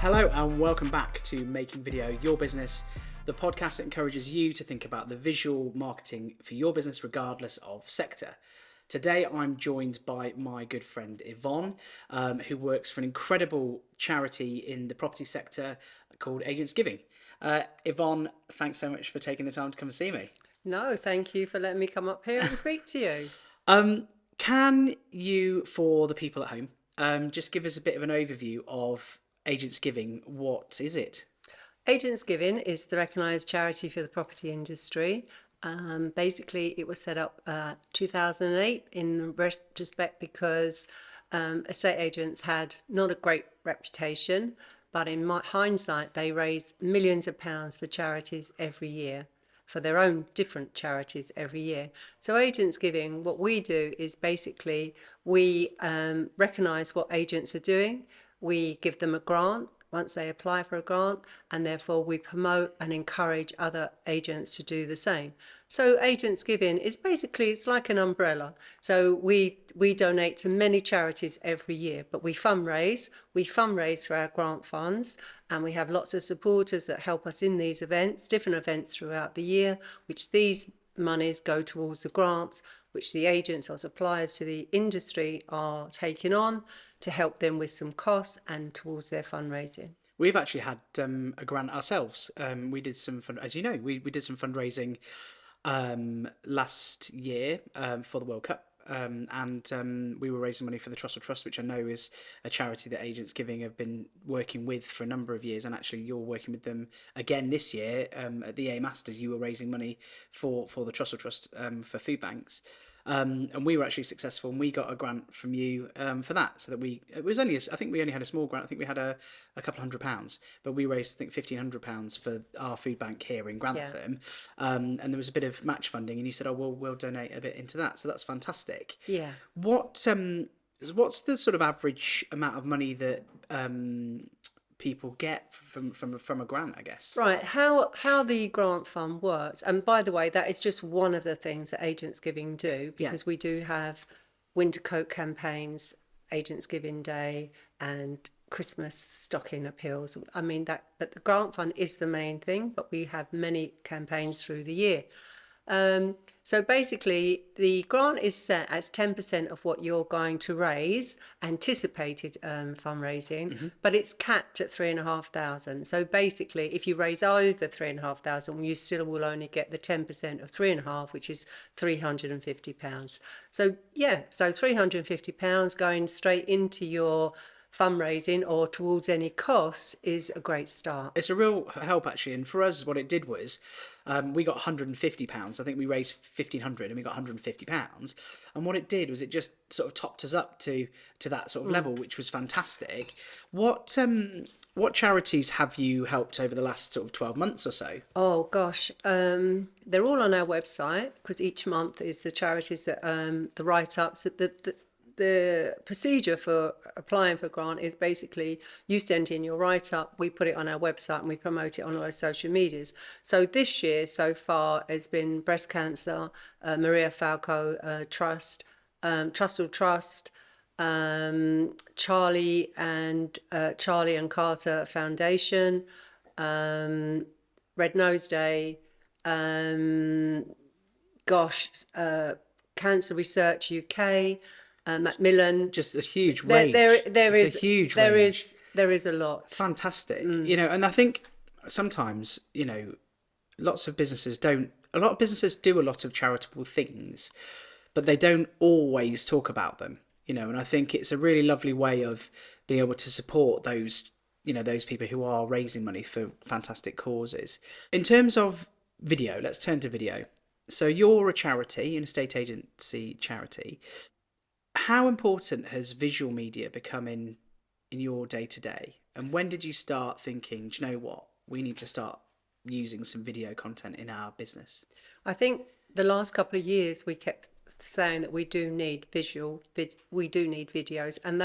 Hello and welcome back to Making Video Your Business, the podcast that encourages you to think about the visual marketing for your business regardless of sector. Today I'm joined by my good friend Yvonne, who works for an incredible charity in the property sector called Agents Giving. Yvonne, thanks so much for taking the time to come and see me. No, thank you for letting me come up here and speak to you. Can you, for the people at home, just give us a bit of an overview of Agents Giving? What is it? Agents Giving is the recognised charity for the property industry. Basically, it was set up 2008 in retrospect because estate agents had not a great reputation, but in hindsight, they raised millions of pounds for charities every year, for their own different charities every year. So Agents Giving, what we do is basically we recognise what agents are doing. We give them a grant once they apply for a grant, and therefore we promote and encourage other agents to do the same. So Agents Giving is basically, it's like an umbrella. So we donate to many charities every year, but we fundraise through our grant funds, and we have lots of supporters that help us in these events, different events throughout the year, which these monies go towards the grants, which the agents or suppliers to the industry are taking on to help them with some costs and towards their fundraising. We've actually had a grant ourselves. We did some as you know, we did some fundraising last year for the World Cup. And we were raising money for the Trussell Trust, which I know is a charity that Agents Giving have been working with for a number of years, and actually you're working with them again this year at the A Masters. You were raising money for the Trussell Trust for food banks, and we were actually successful, and we got a grant from you for that. So that it was only I think we only had a small grant. I think we had a couple £100, but we raised I think £1,500 for our food bank here in Grantham, and there was a bit of match funding, and you said, "Oh well, we'll donate a bit into that." So that's fantastic. Yeah. What's the sort of average amount of money that people get from a grant, I guess? Right, how the grant fund works, and by the way, that is just one of the things that Agents Giving do, because we do have winter coat campaigns, Agents Giving Day, and Christmas stocking appeals. I mean but the grant fund is the main thing, but we have many campaigns through the year. So basically, the grant is set as 10% of what you're going to raise, anticipated fundraising, but it's capped at £3,500. So basically, if you raise over £3,500, you still will only get the 10% of £3,500, which is £350. So so £350 going straight into your fundraising or towards any costs is a great start. It's a real help actually, and for us what it did was we got £150. I think we raised £1,500 and we got £150, and what it did was it just sort of topped us up to that sort of level, which was fantastic. What charities have you helped over the last sort of 12 months or so? Oh gosh, they're all on our website, because each month is the charities that the write-ups. The procedure for applying for a grant is basically you send in your write-up, we put it on our website, and we promote it on our social medias. So this year so far has been breast cancer, Maria Falco Trust, Trussell Trust, Charlie and Carter Foundation, Red Nose Day, Cancer Research UK, Macmillan. Just a huge range. There is a lot. Fantastic. You know, and I think sometimes, you know, a lot of businesses do a lot of charitable things, but they don't always talk about them, you know, and I think it's a really lovely way of being able to support those, you know, those people who are raising money for fantastic causes. In terms of video, let's turn to video. So you're a charity, an estate agency charity. How important has visual media become in your day-to-day? And when did you start thinking, do you know what, we need to start using some video content in our business? I think the last couple of years we kept saying that we do need we do need videos, and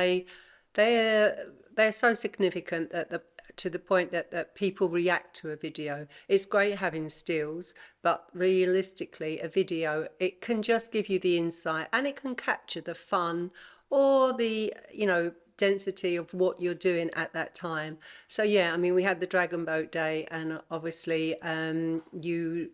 they're so significant that to the point that people react to a video. It's great having stills, but realistically a video, it can just give you the insight, and it can capture the fun or the, you know, density of what you're doing at that time. So yeah, I mean, we had the Dragon Boat Day, and obviously you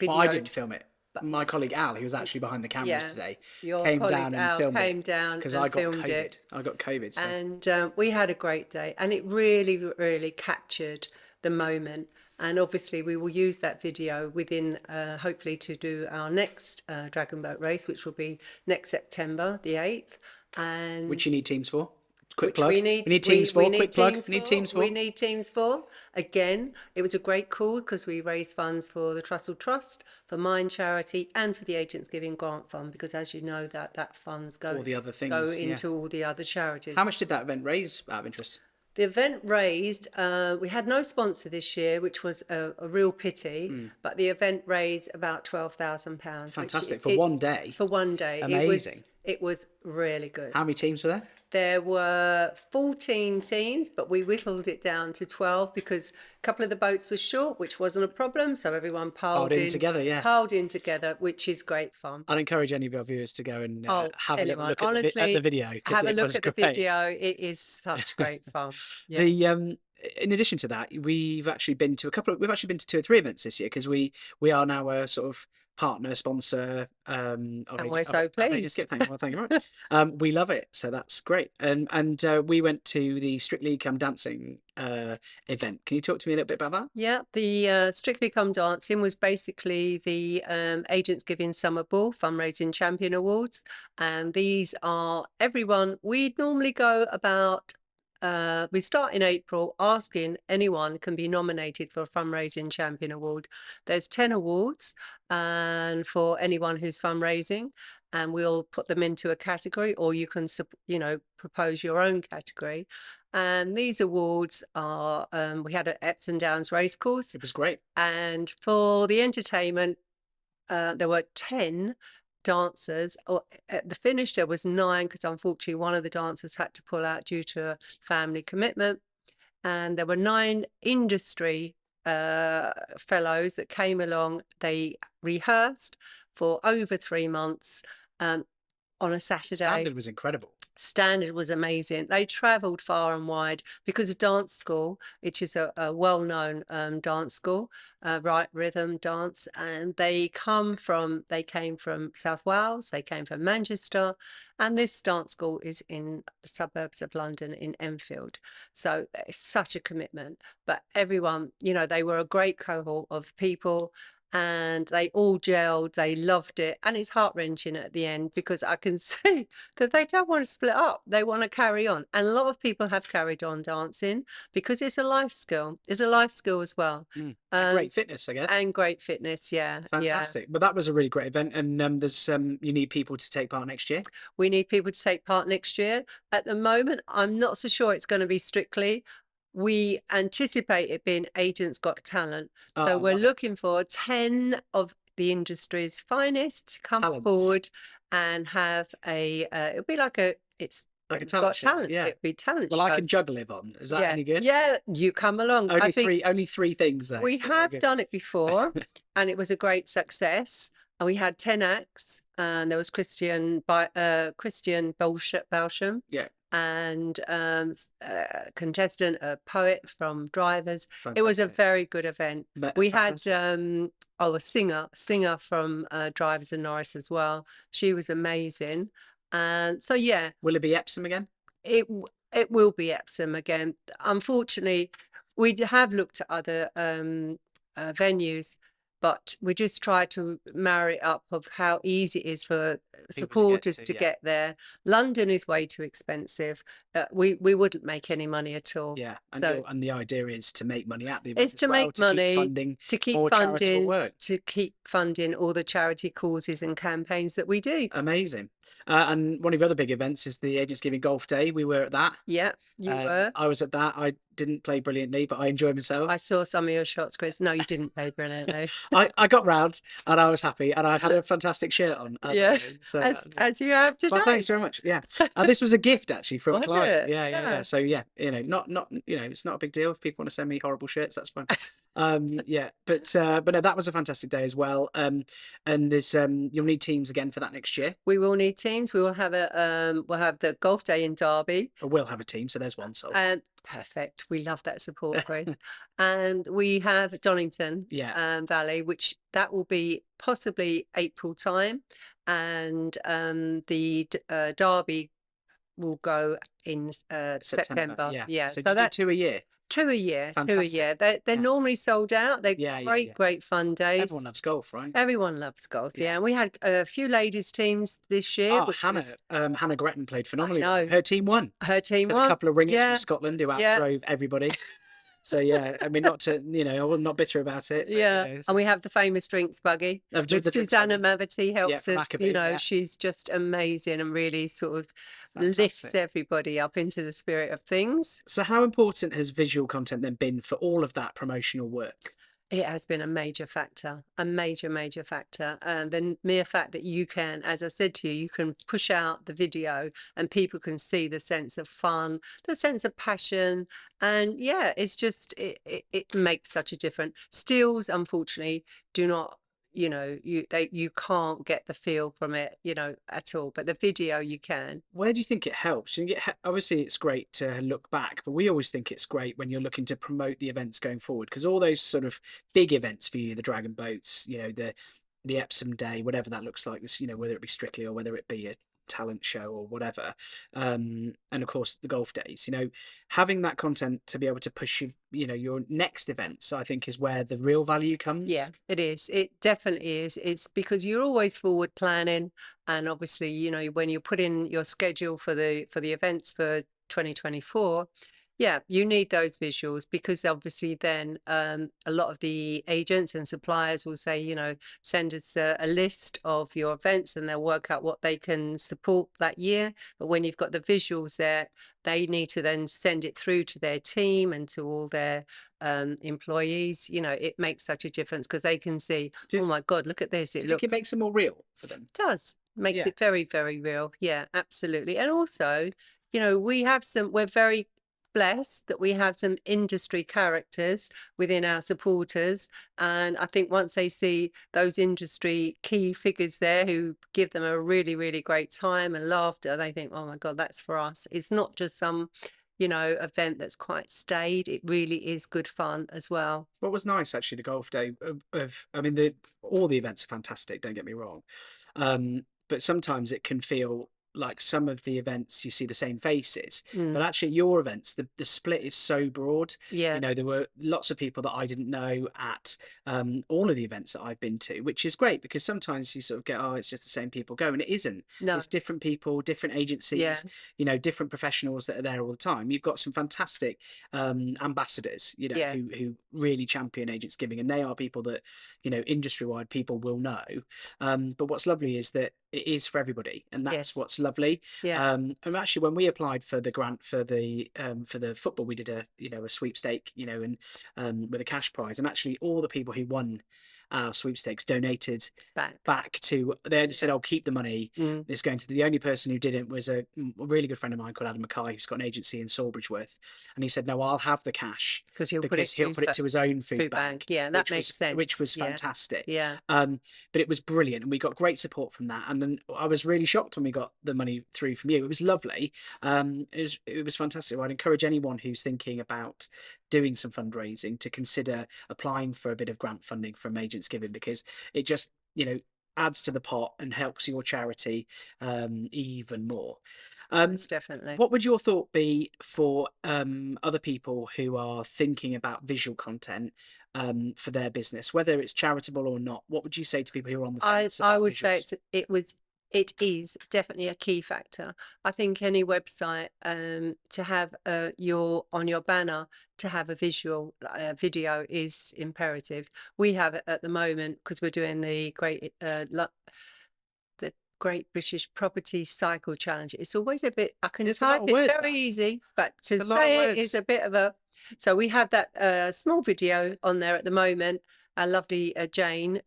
Well, I videoed. didn't film it. My colleague Al, who was actually behind the cameras Yeah, today, your came colleague down and Al filmed came it down because and I got filmed COVID. it, I got COVID, so and we had a great day, and it really, really captured the moment. And obviously, we will use that video within, hopefully, to do our next Dragon Boat race, which will be next September, the 8th. And which you need teams for. Quick which plug. we need. We need teams for. We need Quick plug. teams We need for. teams for. We need teams for. Again, it was a great call because we raised funds for the Trussell Trust, for Mind Charity, and for the Agents Giving Grant Fund. Because as you know, that funds go All the other go things. Yeah. into all the other charities. How much did that event raise out of interest? The event raised, we had no sponsor this year, which was a real pity, but the event raised about £12,000. Fantastic. For one day. For one day. Amazing. It was really good. How many teams were there? There were 14 teams, but we whittled it down to 12 because a couple of the boats were short, which wasn't a problem. So everyone piled in together, yeah. Piled in together, which is great fun. I'd encourage any of our viewers to go and have a anyone. look at, Honestly, the video. Have a look at the great. video. It is such great fun. Yeah. In addition to that, we've actually been to we've actually been to 2 or 3 events this year because we are now a sort of partner sponsor and we're so pleased. Thank you very much. We love it, so that's great. And we went to the Strictly Come Dancing event. Can you talk to me a little bit about that? Yeah, the Strictly Come Dancing was basically the Agents Giving Summer Ball Fundraising Champion Awards, and these are everyone. We normally go about. We start in April asking anyone can be nominated for a fundraising champion award. There's 10 awards and for anyone who's fundraising, and we'll put them into a category, or you can propose your own category. And these awards are we had an Epsom Downs racecourse. It was great. And for the entertainment, there were 10 dancers. At the finish there was 9 because unfortunately one of the dancers had to pull out due to a family commitment, and there were 9 industry fellows that came along. They rehearsed for over 3 months on a Saturday. Standard was incredible. Standard was amazing. They travelled far and wide because dance school, which is a well-known dance school, right rhythm dance, and they came from South Wales, they came from Manchester, and this dance school is in the suburbs of London in Enfield. So it's such a commitment. But everyone, they were a great cohort of people. And they all gelled, they loved it. And it's heart-wrenching at the end because I can see that they don't want to split up. They want to carry on. And a lot of people have carried on dancing because it's a life skill. It's a life skill as well. Great fitness, I guess. And great fitness, yeah. Fantastic. Yeah. But that was a really great event. And there's you need people to take part next year? We need people to take part next year. At the moment, I'm not so sure it's going to be Strictly. We anticipate it being Agents Got Talent. So we're looking for 10 of the industry's finest to come forward and have it'll be like it's like a talent got show. talent. Yeah. It'll be talent Well, show. I can juggle Yvonne. Is that any good? Yeah, you come along. Only 3 things though. We have done it before and it was a great success. And we had 10 acts, and there was Christian Belsham. Yeah. And contestant, a poet from Drivers. Fantastic. It was a very good event. We fantastic. had a singer from Drivers and Norris as well. She was amazing. And so yeah. Will it be Epsom again? It will be Epsom again. Unfortunately, we have looked at other venues, but we just try to marry it up of how easy it is for supporters to get there. London is way too expensive. We wouldn't make any money at all. Yeah, and, so, and the idea is to make money at the event. It's to make money, to keep funding all the charity causes and campaigns that we do. Amazing. And one of the other big events is the Agents Giving Golf Day. We were at that. Yeah, you were. I was at that. I didn't play brilliantly, but I enjoyed myself. I saw some of your shots, Chris. No, you didn't play brilliantly. I got round and I was happy, and I had a fantastic shirt on. As you have today. Well, thanks very much. Yeah, this was a gift actually from a client. It? Yeah. So yeah, not it's not a big deal if people want to send me horrible shirts. That's fine. Yeah, but no, that was a fantastic day as well. And there's you'll need teams again for that next year. We will need teams. We will have we'll have the golf day in Derby. But we'll have a team, so there's one sold. And perfect. We love that support, Chris. And we have Donington Yeah. Valley, which that will be possibly April time. And the Derby will go in September. Yeah. Yeah. So So do that's two a year. two a year. Two a Fantastic. year. They're Yeah. normally sold out. They're Yeah, great, yeah. great fun days. Everyone loves golf, right? Everyone loves golf. Yeah. Yeah. And we had a few ladies teams this year, Oh, which Hannah, was Hannah Gretton played phenomenally know. well. Her team won. her team Had a won. couple of ringers from Yeah. Scotland who Yeah. outdrove everybody. So yeah, I mean, not to, I was not bitter about it. But, Yeah, and we have the famous drinks buggy Of the with drinks Susanna buggy. Mavity helps from us. Maccabee, yeah. She's just amazing and really sort of lifts Fantastic. everybody up into the spirit of things. So how important has visual content then been for all of that promotional work? It has been a major factor, a major, major factor. And the mere fact that you can, as I said to you, you can push out the video and people can see the sense of fun, the sense of passion. And yeah, it's just, it makes such a difference. Stills, unfortunately, do not, you can't get the feel from it, at all. But the video you can. Where do you think it helps? Obviously, it's great to look back, but we always think it's great when you're looking to promote the events going forward, because all those sort of big events for you, the Dragon Boats, the Epsom Day, whatever that looks like, this, whether it be Strictly or whether it be a talent show or whatever, and of course the golf days, having that content to be able to push your next events, I think, is where the real value comes. Yeah, it is. It definitely is. It's because you're always forward planning, and obviously, when you put in your schedule for the events for 2024, yeah, you need those visuals, because obviously then a lot of the agents and suppliers will say, send us a list of your events, and they'll work out what they can support that year. But when you've got the visuals there, they need to then send it through to their team and to all their employees. It makes such a difference because they can see, oh my God, look at this. Do you think it makes it more real for them? It does. Makes Yeah. it very, very real. Yeah, absolutely. And also, we're very blessed that we have some industry characters within our supporters. And I think once they see those industry key figures there who give them a really, really great time and laughter, they think, oh my God, that's for us. It's not just some, event that's quite staid. It really is good fun as well. What was nice, actually, the golf day I mean, all the events are fantastic, don't get me wrong. But sometimes it can feel like some of the events you see the same faces, but actually your events, the split is so broad. Yeah. There were lots of people that I didn't know at all of the events that I've been to, which is great, because sometimes you sort of get, oh, it's just the same people go, and it isn't. No. It's different people, different agencies, different professionals that are there all the time. You've got some fantastic ambassadors, who really champion Agents Giving, and they are people that, industry-wide people will know. But what's lovely is that it is for everybody, and that's what's lovely. Yeah. And actually, when we applied for the grant for the football, we did a sweepstake, and with a cash prize, and actually all the people who won our sweepstakes donated back to, they said, I'll keep the money. It's going to the only person who didn't was a really good friend of mine called Adam Mackay, who's got an agency in Sawbridgeworth, and he said, no, I'll have the cash because he'll put it to his own food bank. Yeah, that makes sense. Which was fantastic. Yeah. But it was brilliant, and we got great support from that. And then I was really shocked when we got the money through from you. It was lovely. It was fantastic. I'd encourage anyone who's thinking about doing some fundraising to consider applying for a bit of grant funding from Agents Giving, because it just adds to the pot and helps your charity even more. Definitely. What would your thought be for other people who are thinking about visual content for their business, whether it's charitable or not? What would you say to people who are on the fence? I would say it is definitely a key factor. I think any website to have on your banner to have a visual video is imperative. We have it at the moment because we're doing the Great British Property Cycle Challenge. It's always a bit, I can type it very easy, but to say it is a bit of a, so we have that small video on there at the moment. Our lovely Jane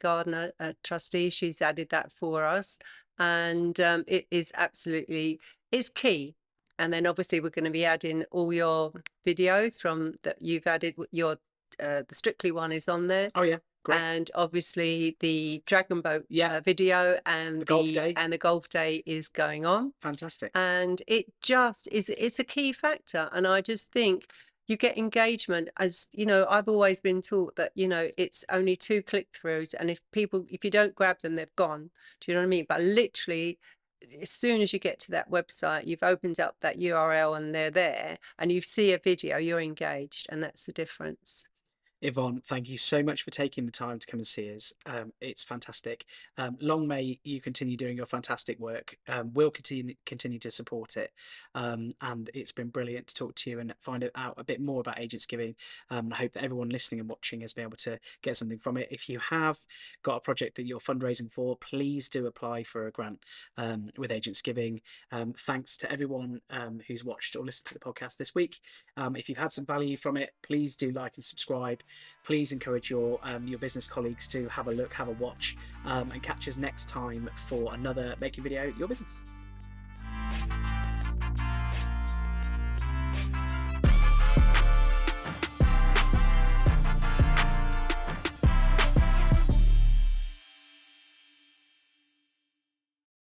Gardner, trustee, she's added that for us, and it is absolutely, it's key. And then obviously we're going to be adding all your videos from that you've added, your the Strictly one is on there. Oh yeah, great. And obviously the Dragon Boat video and the golf day. And the golf day is going on. Fantastic. And it just is, it's a key factor. And I just think you get engagement. As you know, I've always been taught that, you know, it's only 2 click-throughs, and if you don't grab them, they've gone. Do you know what I mean? But literally, as soon as you get to that website, you've opened up that URL and they're there, and you see a video, you're engaged, and that's the difference. Yvonne, thank you so much for taking the time to come and see us. It's fantastic. Long may you continue doing your fantastic work. We'll continue to support it. And it's been brilliant to talk to you and find out a bit more about Agents Giving. I hope that everyone listening and watching has been able to get something from it. If you have got a project that you're fundraising for, please do apply for a grant with Agents Giving. Thanks to everyone who's watched or listened to the podcast this week. If you've had some value from it, please do like and subscribe. Please encourage your business colleagues to have a look, have a watch, and catch us next time for another Making Video Your Business.